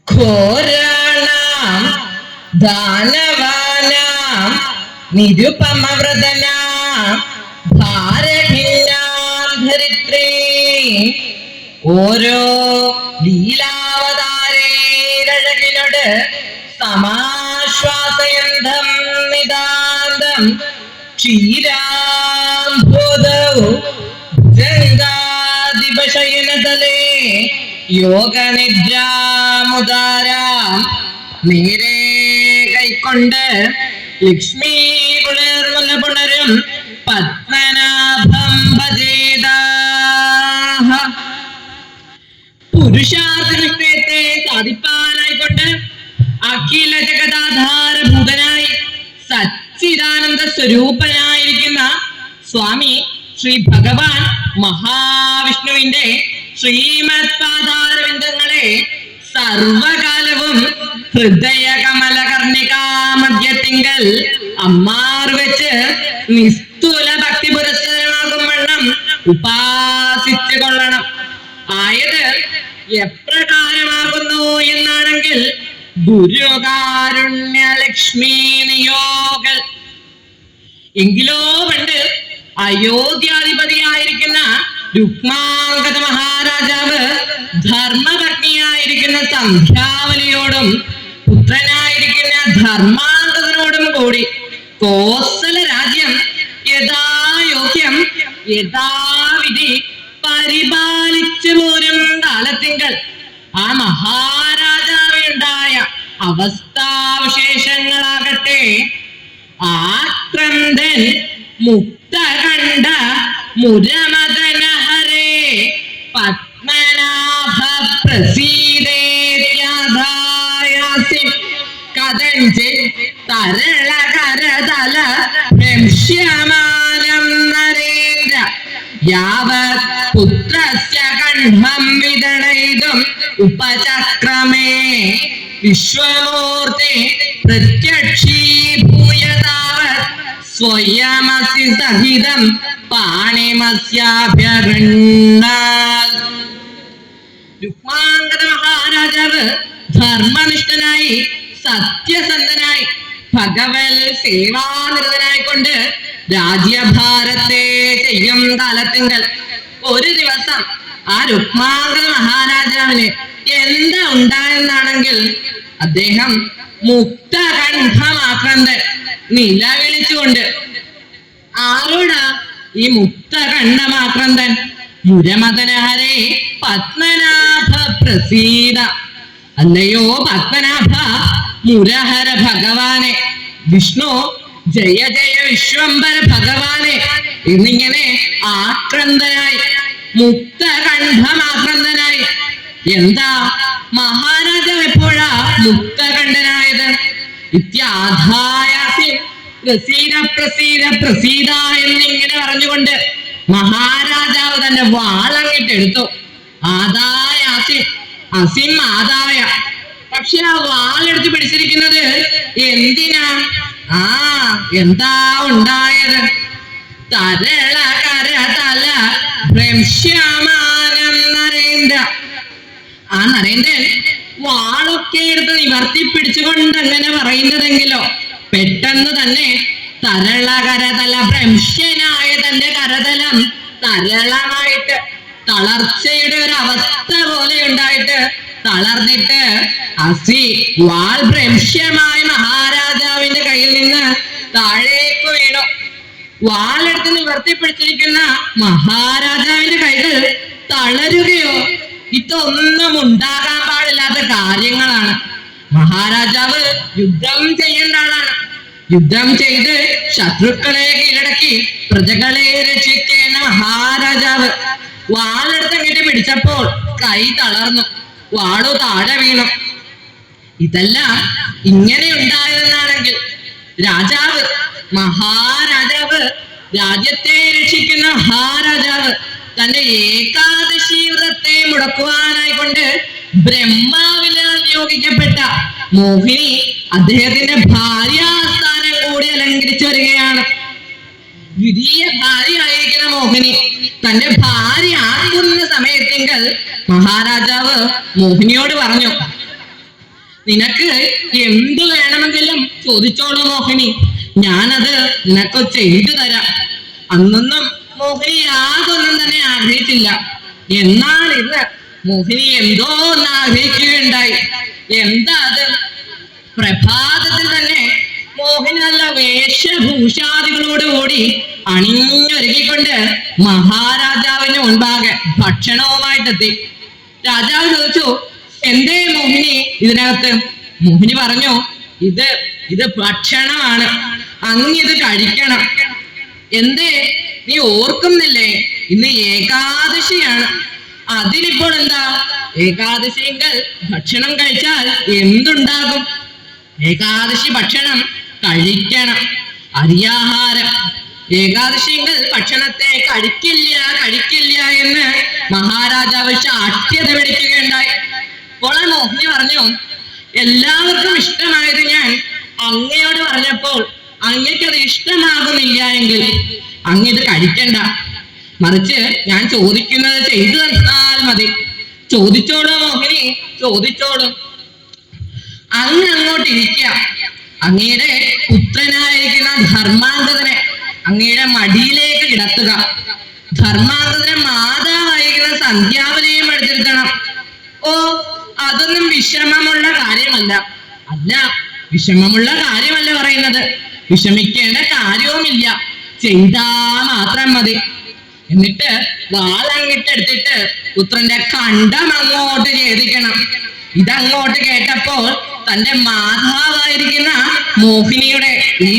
ഘോരാണാം ദാനവാനാം നിരുപമവ്രതനാം ഭാരഹിന്നാം ധരിത്രീം. ഓരോ ലീലാവതാരേരഴകിനോട് സമാശ്വാസയന്ധം നിതാന്തം ക്ഷീരാംബോധൗ ഭുജംഗാധിപശയനതലേ യോഗനിദ്രാമുദാരാം. നേരെ കൈക്കൊണ്ട് ലക്ഷ്മീ പുണരും പത്മനാഭം ഭജേതാഹ. പുരുഷാർത്ഥ നിശ്ചയത്തെ സാധിപ്പാനായിക്കൊണ്ട് അഖില ജഗദാധാരഭൂതനായി സച്ചിദാനന്ദ സ്വരൂപനായിരിക്കുന്ന സ്വാമി ശ്രീ ഭഗവാൻ മഹാവിഷ്ണുവിന്റെ ശ്രീമത് പാദാരവിന്ദങ്ങളെ സർവകാലവും ഹൃദയ കമലകർണികാമധ്യത്തിങ്കൽ അമ്മാർ വെച്ച് നിസ്തുല ഭക്തി പുരസ്സരമാകും വണ്ണം ഉപാസിച്ചു കൊള്ളണം. ആയത് എപ്രകാരമാകുന്നു എന്നാണെങ്കിൽ ഗുരുകാരുണ്യലക്ഷ്മി നിയോഗൽ. എങ്കിലോ പണ്ട് അയോധ്യാധിപതിയായിരിക്കുന്ന രുക്മാംഗത മഹാരാജാവ് ധർമ്മപത്നിയായിരിക്കുന്ന സന്ധ്യാവലിയോടും പുത്രനായിരിക്കുന്ന ധർമാംഗതനോടും കൂടി കോസല രാജ്യം യഥായോഗ്യം യഥാവിധി പരിപാലിച്ചു പോരും കാലത്തിങ്കൽ ആ മഹാരാജാവിനുണ്ടായ അവസ്ഥാവിശേഷങ്ങളാകട്ടെ ആക്രന്ദൻ മുക്തകണ്ഠ മുരമദനഹരേ പത്മനാഭ പ്രസീദേത്യാധായാസി കഥഞ്ചിത് തരളകരതല ഭ്രംശ്യമാനം നരേന്ദ്ര യാവത് പുത്രസ്യ കണ്ഠം വിദളയിതും ഉപചക്രമേ വിശ്വമൂർത്തി പ്രത്യക്ഷീഭൂയതാവത് സ്വയമസി സഹിതം പാണിമസ്യാഭ്യഗണ്ണാൽ. രുക്മാംഗത മഹാരാജാവ് ധർമ്മനിഷ്ഠനായി സത്യസന്ധനായി ഭഗവൽ സേവാനിരതനായിക്കൊണ്ട് രാജ്യഭാരത്തെ ചെയ്യും കാലത്തിങ്കൽ ഒരു ദിവസം ആ രുക്മാംഗത മഹാരാജാവിന് എന്താ ഉണ്ടായെന്നാണെങ്കിൽ അദ്ദേഹം മുക്തകണ്ഠമാക്രന്ദൻ നിലവിളിച്ചുകൊണ്ട്, ആരോടാ ഈ മുക്തകണ്ഠമാക്രന്ദൻ? മുരമദനഹരേ പത്മനാഭ പ്രസീദ. അല്ലയോ പത്മനാഭ മുരഹര ഭഗവാനെ, വിഷ്ണു ജയ ജയ വിശ്വംഭര ഭഗവാനെ എന്നിങ്ങനെ ആക്രന്ദനായി മുക്തകണ്ഠമാക്രന്ദനായി. എന്താ മഹാരാജാവ് എപ്പോഴാ മുക്തകണ്ഠനായത്? ഇത്യാധായാസി പ്രസീദ പ്രസീദ പ്രസീദ എന്നിങ്ങനെ പറഞ്ഞുകൊണ്ട് മഹാരാജാവ് തന്റെ വാളങ്ങിട്ടെടുത്തു. ആദായാസി അസിം ആദായ. പക്ഷെ ആ വാളെടുത്ത് പിടിച്ചിരിക്കുന്നത് എന്തിനാ? എന്താ ഉണ്ടായത്? തരള കരതല ഭ്രംശ്യമാനം നരേന്ദ്ര. ആ നരേന്ദ്രൻ വാളൊക്കെ എടുത്ത് നിവർത്തിപ്പിടിച്ചുകൊണ്ട് അങ്ങനെ പറയുന്നതെങ്കിലോ പെട്ടെന്ന് തന്നെ തരളകരതല ഭ്രംശ്യനായ തന്റെ കരതലം തരളമായിട്ട് തളർച്ചയുടെ ഒരു അവസ്ഥ പോലെ ഉണ്ടായിട്ട് തളർന്നിട്ട് അസി വാൾ ഭ്രംശ്യമായ മഹാരാജാവിന്റെ കയ്യിൽ നിന്ന് താഴേക്ക് വീണു. വാളെടുത്ത് നിവർത്തിപ്പിടിച്ചിരിക്കുന്ന മഹാരാജാവിന്റെ കൈകൾ തളരുകയോ? ഇതൊന്നും ഉണ്ടാകാൻ പാടില്ലാത്ത കാര്യങ്ങളാണ്. മഹാരാജാവ് യുദ്ധം ചെയ്യേണ്ട ആളാണ്. യുദ്ധം ചെയ്ത് ശത്രുക്കളെ കീഴടക്കി പ്രജകളെ രക്ഷിക്കേണ്ട മഹാരാജാവ് വാളെടുത്ത് അങ്ങോട്ട് പിടിച്ചപ്പോൾ കൈ തളർന്നു, വാളു താഴെ വീണു. ഇതെല്ലാം ഇങ്ങനെ ഉണ്ടായതെന്നാണെങ്കിൽ മഹാരാജാവ് രാജ്യത്തെ രക്ഷിക്കുന്ന മഹാരാജാവ് തന്റെ ഏകാദശി വ്രത്തെ മുടക്കുവാനായിക്കൊണ്ട് ബ്രഹ്മാവിനാൽ നിയോഗിക്കപ്പെട്ട മോഹിനി അദ്ദേഹത്തിന്റെ ഭാര്യാസ്ഥാനം കൂടി അലങ്കരിച്ചു വരികയാണ്. ദ്വിതീയ ഭാര്യയായിരിക്കുന്ന മോഹിനി തന്റെ ഭാര്യ ആകുന്ന സമയത്തെങ്കിൽ മഹാരാജാവ് മോഹിനിയോട് പറഞ്ഞു, നിനക്ക് എന്ത് വേണമെങ്കിലും ചോദിച്ചോളൂ മോഹിനി, ഞാനത് നിനക്ക് ചെയ്തു തരാം. അന്നൊന്നും മോഹിനി യാതൊന്നും തന്നെ ആഗ്രഹിച്ചില്ല. എന്നാൽ ഇന്ന് മോഹിനി എന്തോ ഒന്ന് ആഗ്രഹിക്കുകയുണ്ടായി. എന്താ അത്? പ്രഭാതത്തിൽ തന്നെ മോഹിനി നല്ല വേഷഭൂഷാദികളോടുകൂടി അണിഞ്ഞൊരുക്കിക്കൊണ്ട് മഹാരാജാവിന്റെ മുൻപാകെ ഭക്ഷണവുമായിട്ടെത്തി. രാജാവ് ചോദിച്ചു, എന്തേ മോഹിനി ഇതിനകത്ത്? മോഹിനി പറഞ്ഞു, ഇത് ഭക്ഷണമാണ്, അങ്ങിത് കഴിക്കണം. എന്തേ, നീ ഓർക്കുന്നില്ലേ? ഇന്ന് ഏകാദശിയാണ്. അതിനിപ്പോൾ എന്താ? ഏകാദശിയെങ്കിൽ ഭക്ഷണം കഴിച്ചാൽ എന്തുണ്ടാകും? ഏകാദശി ഭക്ഷണം കഴിക്കണം, അരിയാഹാരം. ഏകാദശിയെങ്കിൽ ഭക്ഷണത്തെ കഴിക്കില്ല എന്ന് മഹാരാജാവ് ശാഠ്യത പിടിക്കുകയുണ്ടായി. അപ്പോൾ മോഹിനി പറഞ്ഞു, എല്ലാവർക്കും ഇഷ്ടമായത് ഞാൻ അങ്ങയോട് പറഞ്ഞപ്പോൾ അങ്ങയ്ക്കത് ഇഷ്ടമാകുന്നില്ല എങ്കിൽ അങ്ങിത് കഴിക്കണ്ട. മറിച്ച് ഞാൻ ചോദിക്കുന്നത് ചെയ്തു തന്നാൽ മതി. ചോദിച്ചോളൂ മോഹിനി, ചോദിച്ചോളൂ. അങ്ങോട്ട് ഇരിക്കുക. അങ്ങയുടെ പുത്രനായിരിക്കുന്ന ധർമാംഗതനെ അങ്ങയുടെ മടിയിലേക്ക് കിടത്തുക. ധർമാംഗതനെ മാതാവായിരിക്കുന്ന സന്ധ്യാവനെയും എടുത്തിരുത്തണം. ഓ, അതൊന്നും വിഷമമുള്ള കാര്യമല്ല. വിഷമമുള്ള കാര്യമല്ല പറയുന്നത്. വിഷമിക്കേണ്ട കാര്യവുമില്ല, ചെയ്താ മാത്രം മതി. എന്നിട്ട് വാളങ്ങിട്ടെടുത്തിട്ട് പുത്രന്റെ കണ്ഠം അങ്ങോട്ട് ഛേദിക്കണം. ഇതങ്ങോട്ട് കേട്ടപ്പോൾ തന്റെ മാതാവായിരിക്കുന്ന മോഹിനിയുടെ ഈ